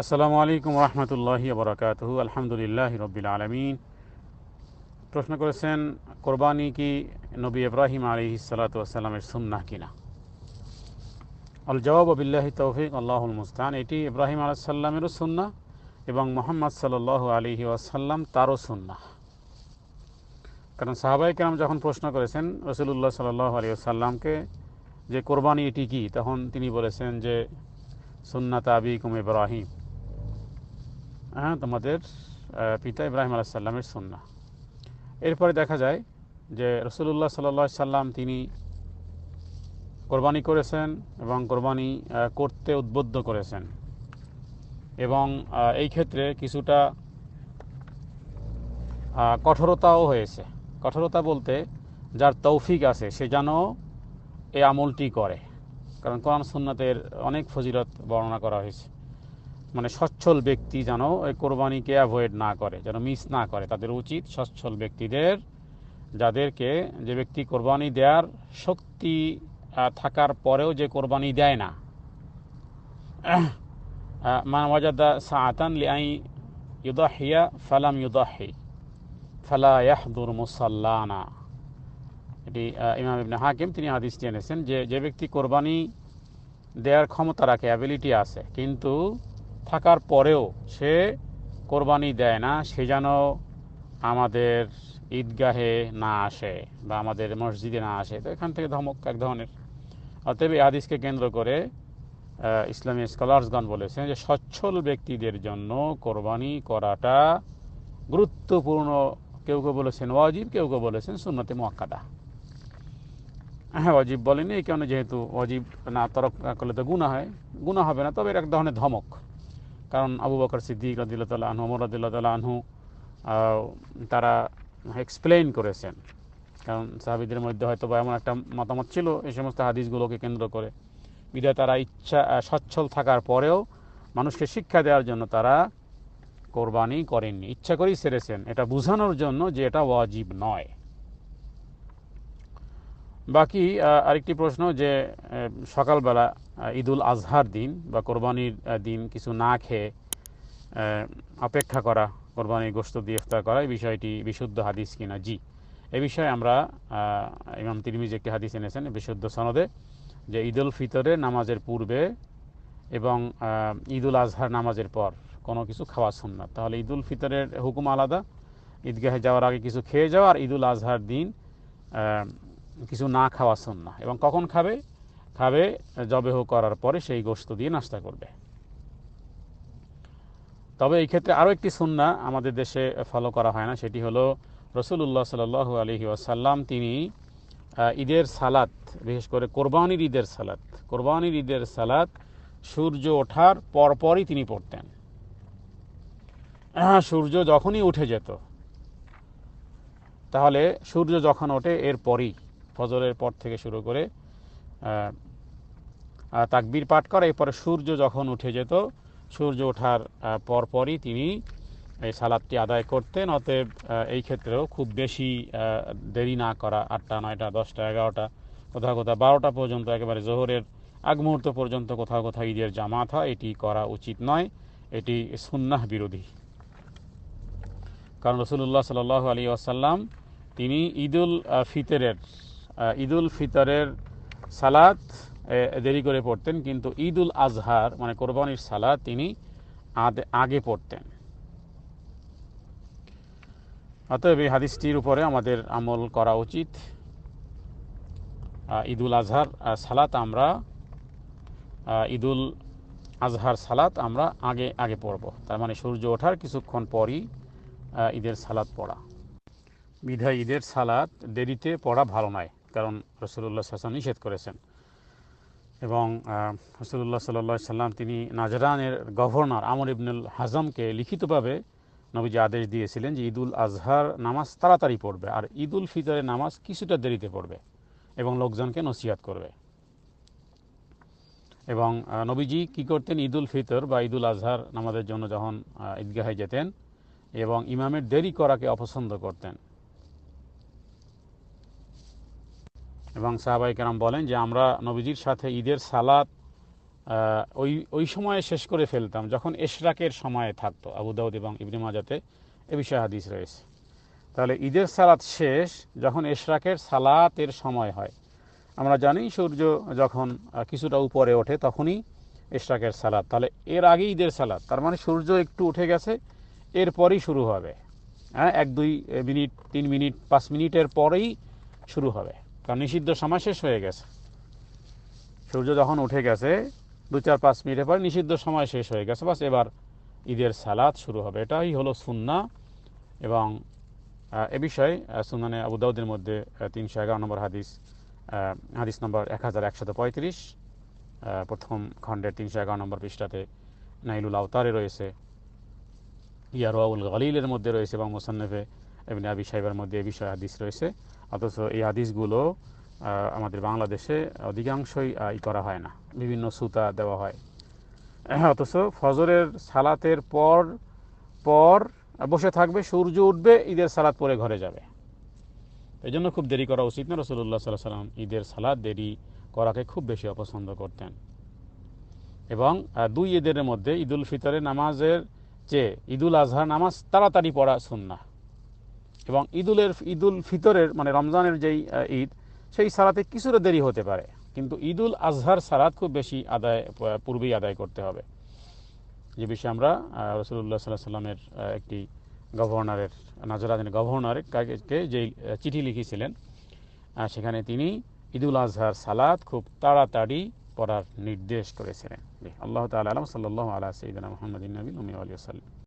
আসসালামু আলাইকুম রহমতুল্লাহি বরকাতুহু। আলহামদুলিল্লাহ রব্বিল আলমিন। প্রশ্ন করেছেন, কোরবানি কি নবী ইব্রাহিম আলাইহিস সালাতু ওয়াস সালামের সুন্নাহ কিনা? আল জবাব বিল্লাহি তৌফিক, আল্লাহুল মুস্তাআন। এটি ইব্রাহিম আলাইহিস সালামেরও সুন্নাহ এবং মুহাম্মদ সাল্লাল্লাহু আলাইহি ওয়াসাল্লাম তারও সুন্নাহ। কারণ সাহাবায়ে কেরাম যখন প্রশ্ন করেছেন রাসূলুল্লাহ সাল্লাল্লাহু আলাইহি ওয়াসাল্লামকে যে কোরবানি এটি কি, তখন তিনি বলেছেন যে সুন্নাত আবিকুম ইব্রাহিম, হ্যাঁ, তোমাদের পিতা ইব্রাহিম আলাইহিস সালামের সুন্নাহ। এরপরে দেখা যায় যে রাসূলুল্লাহ সাল্লাল্লাহু আলাইহি সাল্লাম তিনি কোরবানি করেছেন এবং কোরবানি করতে উদ্বুদ্ধ করেছেন, এবং এই ক্ষেত্রে কিছুটা কঠোরতাও হয়েছে। কঠোরতা বলতে, যার তৌফিক আছে সে যেন এই আমলটি করে, কারণ কোরআন সুন্নাতের অনেক ফজিলত বর্ণনা করা হয়েছে। মানে সচ্ছল ব্যক্তি যেন এই কোরবানিকে অ্যাভয়েড না করে, যেন মিস না করে। তাদের উচিত, সচ্ছল ব্যক্তিদের, যাদেরকে, যে ব্যক্তি কোরবানি দেওয়ার শক্তি থাকার পরেও যে কোরবানি দেয় না, মান ওয়াজাদা সাআতান লিআই ইউদাহিয়া ফালাম ইউদাহি ফালা ইয়াহদুর মুসাল্লানা। এটি ইমাম ইবনে হাকিম তিনি হাদিসটি এনেছেন যে যে ব্যক্তি কোরবানি দেওয়ার ক্ষমতা রাখে, অ্যাবিলিটি আছে, কিন্তু থাকার পরেও সে কোরবানি দেয় না, সে যেন আমাদের ঈদগাহে না আসে বা আমাদের মসজিদে না আসে। তো এখান থেকে ধমক এক ধরনের। অতএব এই হাদিসকে কেন্দ্র করে ইসলামী স্কলার্সগণ বলেছেন যে সচ্ছল ব্যক্তিদের জন্য কোরবানি করাটা গুরুত্বপূর্ণ। কেউ কেউ বলেছেন ওয়াজিব, কেউ কেউ বলেছেন সুন্নতে মুআক্কাদা। হ্যাঁ, ওয়াজিব বলেনি এই কারণে, যেহেতু ওয়াজিব না তরক করলে তো গুনাহ হয়, গুনাহ হবে না, তবে এর এক ধরনের ধমক। কারণ আবু বকর সিদ্দিক রাদিয়াল্লাহু তাআলা আনহু, ওমর রাদিয়াল্লাহু তাআলা আনহু তারা এক্সপ্লেইন করেছেন। কারণ সাহাবীদের মধ্যে হয়তো বা এমন একটা মতামত ছিল এই সমস্ত হাদিসগুলোকে কেন্দ্র করে, বিধায় তারা সচ্ছল থাকার পরেও মানুষকে শিক্ষা দেওয়ার জন্য তারা কোরবানি করেননি, ইচ্ছা করেই সেরেছেন, এটা বোঝানোর জন্য যে এটা ওয়াজিব নয়। বাকি আরেকটি প্রশ্ন যে সকালবেলা ঈদুল আজহার দিন বা কোরবানির দিন কিছু না খেয়ে অপেক্ষা করা, কোরবানির গোশত দিয়ে ইফতার করা, এই বিষয়টি বিশুদ্ধ হাদিস কিনা? জি, এ বিষয়ে আমরা ইমাম তিরমিজি একটি হাদিস এনেছেন বিশুদ্ধ সনদে, যে ঈদুল ফিতরের নামাজের পূর্বে এবং ঈদুল আজহার নামাজের পর কোনো কিছু খাওয়া সুন্নাত। তাহলে ঈদুল ফিতরের হুকুম আলাদা, ঈদগাহে যাওয়ার আগে কিছু খেয়ে যাওয়া, আর ঈদুল আজহার দিন কিছু না খাওয়া সুন্নাহ। এবং কখন খাবে? খাবে জবেহ করার পরে, সেই গোশত দিয়ে নাস্তা করবে। তবে এই ক্ষেত্রে আরও একটি সুন্নাহ আমাদের দেশে ফলো করা হয় না, সেটি হলো রাসূলুল্লাহ সাল্লাল্লাহু আলাইহি ওয়াসাল্লাম তিনি ঈদের সালাত, বিশেষ করে কোরবানির ঈদের সালাত সূর্য ওঠার পরপরই তিনি পড়তেন। সূর্য যখনই উঠে যেত, তাহলে সূর্য যখন ওঠে এরপরই, ফজরের পর থেকে শুরু করে তাকবীর পাঠ করা, এরপরে সূর্য যখন উঠে যেত, সূর্য ওঠার পরপরই তিনি এই সালাতটি আদায় করতেন। অতএব এই ক্ষেত্রেও খুব বেশি দেরি না করা, 8টা 9টা 10টা 11টা, কোথাও কোথাও 12টা পর্যন্ত, একেবারে জোহরের আগ মুহূর্ত পর্যন্ত কোথাও কোথাও ঈদের জামাত হয়, এটি করা উচিত নয়, এটি সুন্নাহ বিরোধী। কারণ রাসূলুল্লাহ সাল্লাল্লাহু আলাইহি ওয়াসাল্লাম তিনি ঈদুল ফিতরের সালাত দেরি করে পড়তেন, কিন্তু ঈদুল আজহার মানে কোরবানির সালাত তিনি আগে পড়তেন। অতএব এই হাদিসটির উপরে আমাদের আমল করা উচিত। ঈদুল আজহার সালাত আমরা আগে পড়ব, তার মানে সূর্য ওঠার কিছুক্ষণ পরই ঈদের সালাত পড়া। বিধায় ঈদের সালাত দেরিতে পড়া ভালো নয়, কারণ রাসূলুল্লাহ সাল্লাল্লাহু আলাইহি ওয়াসাল্লাম নিষেধ করেছেন। এবং রাসূলুল্লাহ সাল্লাল্লাহু আলাইহি ওয়াসাল্লাম তিনি নাজরানের গভর্নর আমর ইবনুল হাজমকে লিখিতভাবে নবীজি আদেশ দিয়েছিলেন যে ঈদুল আজহার নামাজ তাড়াতাড়ি পড়বে, আর ঈদুল ফিতরের নামাজ কিছুটা দেরিতে পড়বে, এবং লোকজনকে নসিহত করবে। এবং নবীজি কি করতেন? ঈদুল ফিতর বা ঈদুল আজহার নামাজের জন্য যখন ঈদগাহে যেতেন, এবং ইমামের দেরি করাকে অপছন্দ করতেন। এবং সাহাবায়ে কেরাম বলেন যে আমরা নবীজির সাথে ঈদের সালাত ওই ওই সময়ে শেষ করে ফেলতাম যখন ইশরাকের সময় থাকতো। আবু দাউদ এবং ইবনে মাজাতে এ বিষয়ে হাদিস রয়েছে। তাহলে ঈদের সালাত শেষ যখন ইশরাকের সালাতের সময় হয়। আমরা জানি সূর্য যখন কিছুটা উপরে ওঠে তখনই ইশরাকের সালাত, তাহলে এর আগে ঈদের সালাত, তার মানে সূর্য একটু উঠে গেছে, এরপরই শুরু হবে। হ্যাঁ, 1-2 মিনিট, 3 মিনিট, 5 মিনিটের পরেই শুরু হবে, কারণ নিষিদ্ধ সময় শেষ হয়ে গেছে। সূর্য যখন উঠে গেছে 2-4-5 মিনিটের পর নিষিদ্ধ সময় শেষ হয়ে গেছে, বাস এবার ঈদের সালাত শুরু হবে। এটাই হলো সুন্নাহ। এবং এ বিষয়ে সুনানে আবু দাউদের মধ্যে 311 নম্বর হাদিস, হাদিস নম্বর 1135, প্রথম খণ্ডের 311 নম্বর পৃষ্ঠাতে নাইলুল আওতারে রয়েছে, ইয়ারওয়াউল গলিলের মধ্যে রয়েছে, এবং মুসান্নফে ইবনে আবি শাইবার মধ্যে এই বিষয়ে হাদিস রয়েছে। অথচ এই হাদিসগুলো আমাদের বাংলাদেশে অধিকাংশই করা হয় না, বিভিন্ন সুতা দেওয়া হয়। অথচ ফজরের সালাতের পর পর বসে থাকবে, সূর্য উঠবে, ঈদের সালাত পরে ঘরে যাবে। এই জন্য খুব দেরি করা উচিত না। রাসূলুল্লাহ সাল্লাল্লাহু আলাইহি ওয়াসাল্লাম ঈদের সালাত দেরি করাকে খুব বেশি অপছন্দ করতেন। এবং 2 ঈদের মধ্যে ঈদুল ফিতরের নামাজের চেয়ে ঈদুল আজহার নামাজ তাড়াতাড়ি পড়া সুন্নাহ। এবং ঈদুল ফিতরের মানে রমজানের যেই ঈদ, সেই সালাতে কিছুটা দেরি হতে পারে, কিন্তু ঈদুল আজহার সালাত খুব বেশি পূর্বেই আদায় করতে হবে। যে বিষয়ে আমরা রাসূলুল্লাহ সাল্লাল্লাহু আলাইহি ওয়াসাল্লামের একটি গভর্নরের, নাজরানের গভর্নরকে যেই চিঠি লিখেছিলেন, সেখানে তিনি ঈদুল আজহার সালাত খুব তাড়াতাড়ি পড়ার নির্দেশ করেছিলেন। আল্লাহ তাআলা আ'লাম। সাল্লাল্লাহু আলা সাইয়্যিদিনা মুহাম্মাদিন নবিয়্যিল উম্মি ওয়া আলিহি ওয়া সাল্লাম।